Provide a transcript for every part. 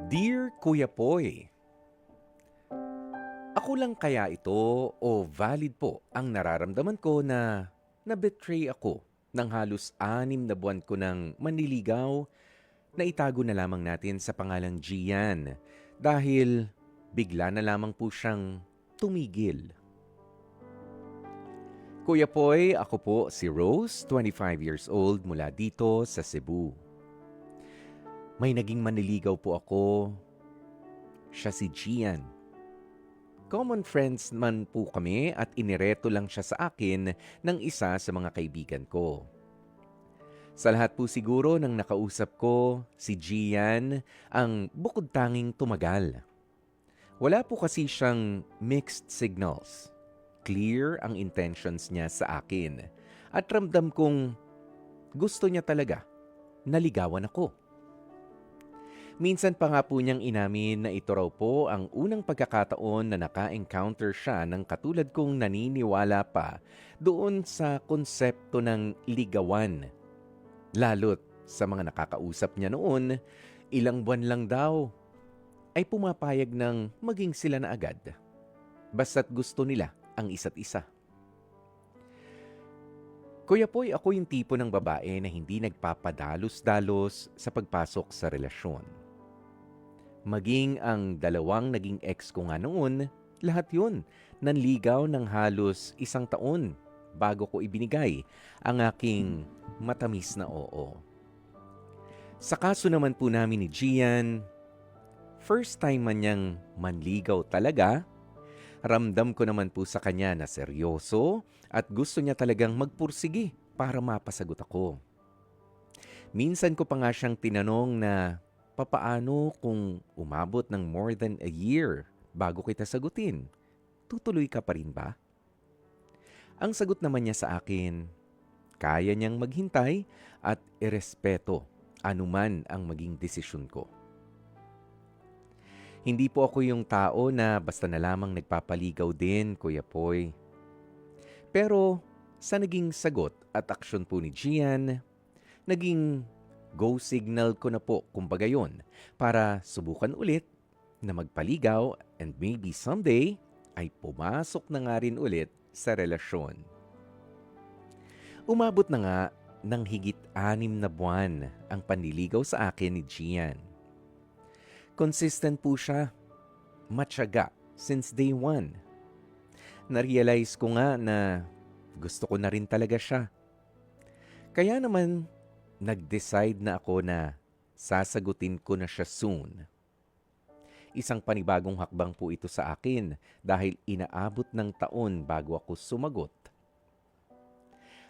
Dear Kuya Poy, ako lang kaya ito o valid po ang nararamdaman ko na na-betray ako ng halos 6 na buwan ko ng manliligaw na itago na lamang natin sa pangalang Gian dahil bigla na lamang po siyang tumigil. Kuya Poy, ako po si Rose, 25 years old mula dito sa Cebu. May naging manliligaw po ako. Siya si Gian. Common friends man po kami at inireto lang siya sa akin ng isa sa mga kaibigan ko. Sa lahat po siguro ng nakausap ko, si Gian ang bukod tanging tumagal. Wala po kasi siyang mixed signals. Clear ang intentions niya sa akin at ramdam kong gusto niya talaga naligawan ako. Minsan pa nga po niyang inamin na ito raw po ang unang pagkakataon na naka-encounter siya ng katulad kong naniniwala pa doon sa konsepto ng ligawan. Lalo't sa mga nakakausap niya noon, ilang buwan lang daw ay pumapayag ng maging sila na agad. Basta't gusto nila ang isa't isa. Kuya Poy, ako yung tipo ng babae na hindi nagpapadalos-dalos sa pagpasok sa relasyon. Maging ang dalawang naging ex ko nga noon, lahat yun nanligaw ng halos 1 taon bago ko ibinigay ang aking matamis na oo. Sa kaso naman po namin ni Gian, first time man niyang manligaw talaga, ramdam ko naman po sa kanya na seryoso at gusto niya talagang magpursige para mapasagot ako. Minsan ko pa nga siyang tinanong na papaano kung umabot ng more than a year bago kita sagutin? Tutuloy ka pa rin ba? Ang sagot naman niya sa akin, kaya niyang maghintay at irespeto anuman ang maging desisyon ko. Hindi po ako yung tao na basta na lamang nagpapaligaw din, Kuya Poy. Pero sa naging sagot at aksyon po ni Gian, naging go signal ko na po kumbaga yun para subukan ulit na magpaligaw and maybe someday ay pumasok na nga rin ulit sa relasyon. Umabot na nga ng higit 6 na buwan ang panliligaw sa akin ni Gian. Consistent po siya, matyaga since day one. Narealize ko nga na gusto ko na rin talaga siya. Kaya naman, nag-decide na ako na sasagutin ko na siya soon. Isang panibagong hakbang po ito sa akin dahil inaabot ng taon bago ako sumagot.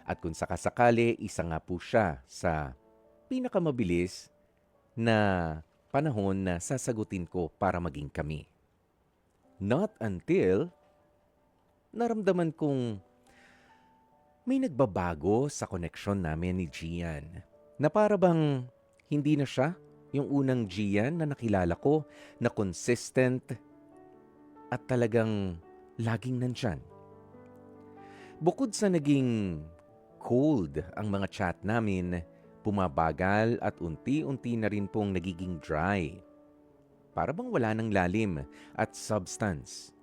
At kung sakasakali, isa nga po siya sa pinakamabilis na panahon na sasagutin ko para maging kami. Not until naramdaman kong may nagbabago sa koneksyon namin ni Gian. Na para bang hindi na siya yung unang Gian na nakilala ko na consistent at talagang laging nandyan. Bukod sa naging cold ang mga chat namin, bumabagal at unti-unti na rin pong nagiging dry. Para bang wala ng lalim at substance.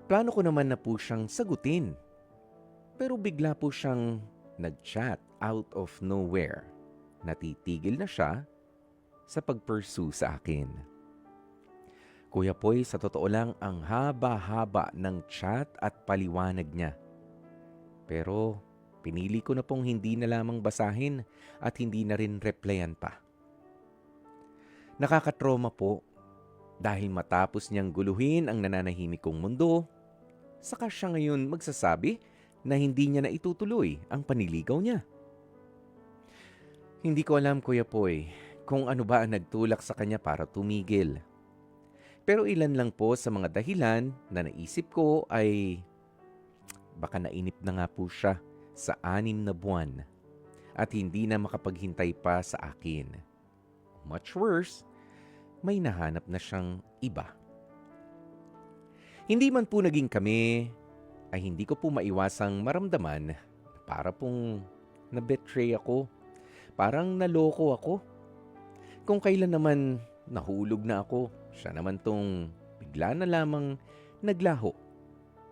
Plano ko naman na po siyang sagutin. Pero bigla po siyang nag-chat out of nowhere. Natitigil na siya sa pag-pursue sa akin. Kuya Poy, sa totoo lang ang haba-haba ng chat at paliwanag niya. Pero pinili ko na pong hindi na lamang basahin at hindi na rin replyan pa. Nakakatroma po dahil matapos niyang guluhin ang nananahimik kong mundo, saka siya ngayon magsasabi na hindi niya na itutuloy ang panliligaw niya. Hindi ko alam, Kuya Poy, kung ano ba ang nagtulak sa kanya para tumigil. Pero ilan lang po sa mga dahilan na naisip ko ay baka nainip na nga po siya sa 6 na buwan at hindi na makapaghintay pa sa akin. Much worse, may nahanap na siyang iba. Hindi man po naging kami, ay hindi ko po maiwasang maramdaman para pong na-betray ako. Parang naloko ako. Kung kailan naman nahulog na ako. Siya naman tong bigla na lamang naglaho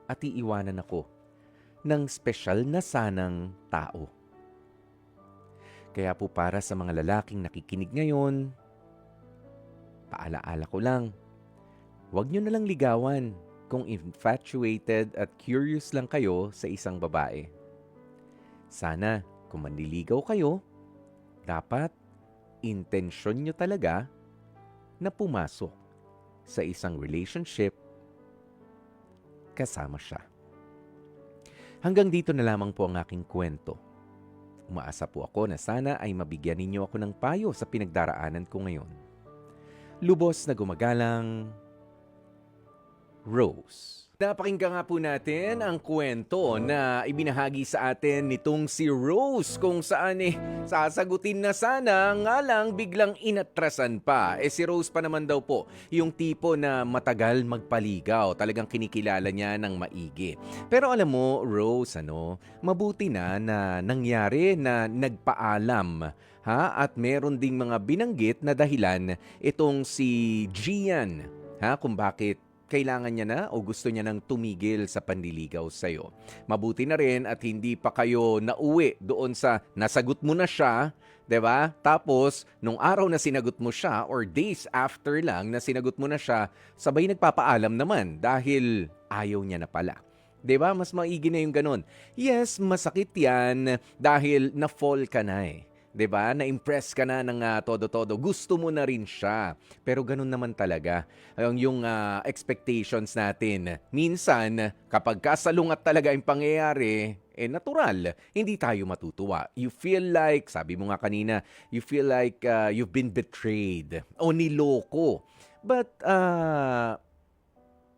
at iiwanan ako ng espesyal na sanang tao. Kaya po para sa mga lalaking nakikinig ngayon, paalaala ko lang, huwag nyo na lang ligawan kung infatuated at curious lang kayo sa isang babae. Sana kung manliligaw kayo, dapat intensyon nyo talaga na pumasok sa isang relationship kasama siya. Hanggang dito na lamang po ang aking kwento. Umaasa po ako na sana ay mabigyan ninyo ako ng payo sa pinagdaraanan ko ngayon. Lubos na gumagalang, Rose. Napakinggan nga po natin ang kwento na ibinahagi sa atin nitong si Rose kung saan sasagutin na sana nga lang biglang inatrasan pa. Si Rose pa naman daw po yung tipo na matagal magpaligaw. Talagang kinikilala niya ng maigi. Pero alam mo, Rose, mabuti na nangyari na nagpaalam. At meron ding mga binanggit na dahilan itong si Gian. Kung bakit kailangan niya na o gusto niya nang tumigil sa panliligaw sa'yo. Mabuti na rin at hindi pa kayo nauwi doon sa nasagot mo na siya, 'di ba? Tapos, nung araw na sinagot mo siya or days after lang na sinagot mo na siya, sabay nagpapaalam naman dahil ayaw niya na pala. 'Di ba? Mas maigi na yung ganun. Yes, masakit yan dahil na-fall ka na 'Di ba? Na-impress ka na ng todo-todo. Gusto mo na rin siya. Pero ganun naman talaga yung expectations natin. Minsan, kapag kasalungat talaga yung pangyayari, natural. Hindi tayo matutuwa. You feel like, sabi mo nga kanina, you feel like you've been betrayed o niloko. But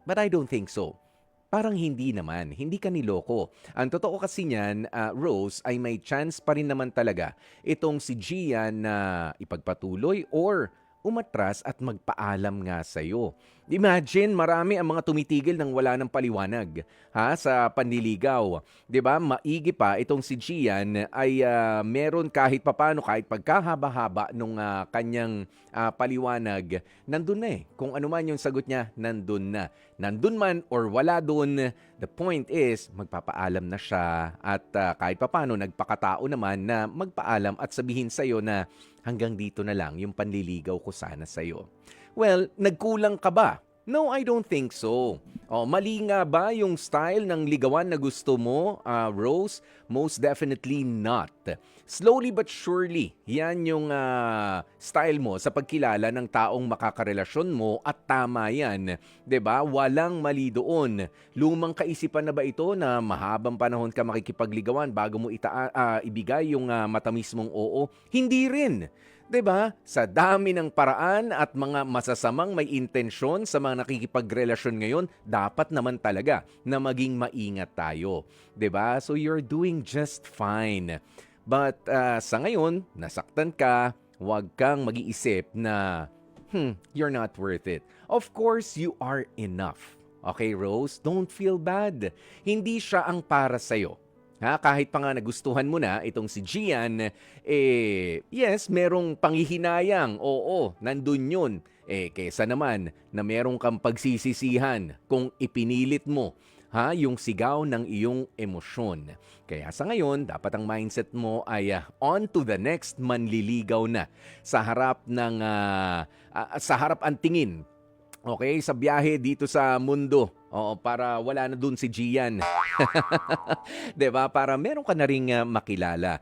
I don't think so. Parang hindi naman. Hindi ka niloko. Ang totoo kasi niyan, Rose, ay may chance pa rin naman talaga itong si Gian na ipagpatuloy or umatras at magpaalam nga sa'yo. Imagine, marami ang mga tumitigil nang wala ng paliwanag sa panliligaw. 'Di ba? Maigi pa itong si Gian ay meron kahit papano, kahit pagkahaba-haba nung kanyang paliwanag, nandun na kung ano man yung sagot niya, nandun na. Nandun man or wala dun, the point is, magpapaalam na siya at kahit papano nagpakatao naman na magpaalam at sabihin sa'yo na hanggang dito na lang yung panliligaw ko sana sa'yo. Well, nagkulang ka ba? No, I don't think so. Mali nga ba yung style ng ligawan na gusto mo, Rose? Most definitely not. Slowly but surely, yan yung style mo sa pagkilala ng taong makakarelasyon mo at tama yan. 'Di ba? Walang mali doon. Lumang kaisipan na ba ito na mahabang panahon ka makikipagligawan bago mo ibigay yung matamis mong oo? Hindi rin. 'Di ba? Sa dami ng paraan at mga masasamang may intensyon sa mga nakikipagrelasyon ngayon, dapat naman talaga na maging maingat tayo. 'Di ba? So you're doing just fine. But sa ngayon, nasaktan ka, huwag kang mag-iisip na you're not worth it. Of course, you are enough. Okay, Rose? Don't feel bad. Hindi siya ang para sa'yo. Kahit pa nga nagustuhan mo na itong si Gian, yes, merong panghihinayang. Oo, nandun yun. Kesa naman na merong kang pagsisisihan kung ipinilit mo yung sigaw ng iyong emosyon. Kaya sa ngayon, dapat ang mindset mo ay on to the next manliligaw na sa harap ng sa harap ang tingin. Okay, sa biyahe dito sa mundo. Para wala na dun si Gian. 'Di ba? Para meron ka na ring makilala.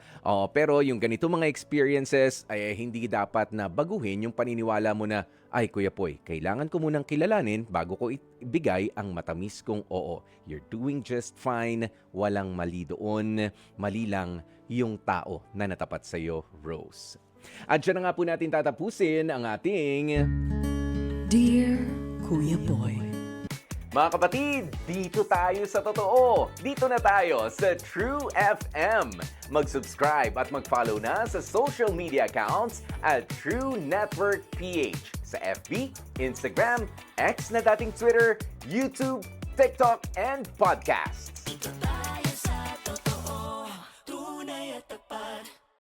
Pero yung ganito mga experiences ay hindi dapat na baguhin yung paniniwala mo na, ay Kuya Poy, kailangan ko munang kilalanin bago ko ibigay ang matamis kong oo. You're doing just fine. Walang mali doon. Mali lang yung tao na natapat sa'yo, Rose. At dyan na nga po natin tatapusin ang ating Dear Kuya Boy. Mga kapatid, dito tayo sa totoo. Dito na tayo sa True FM. Mag-subscribe at mag-follow na sa social media accounts at True Network PH sa FB, Instagram, X na dating Twitter, YouTube, TikTok, and podcasts.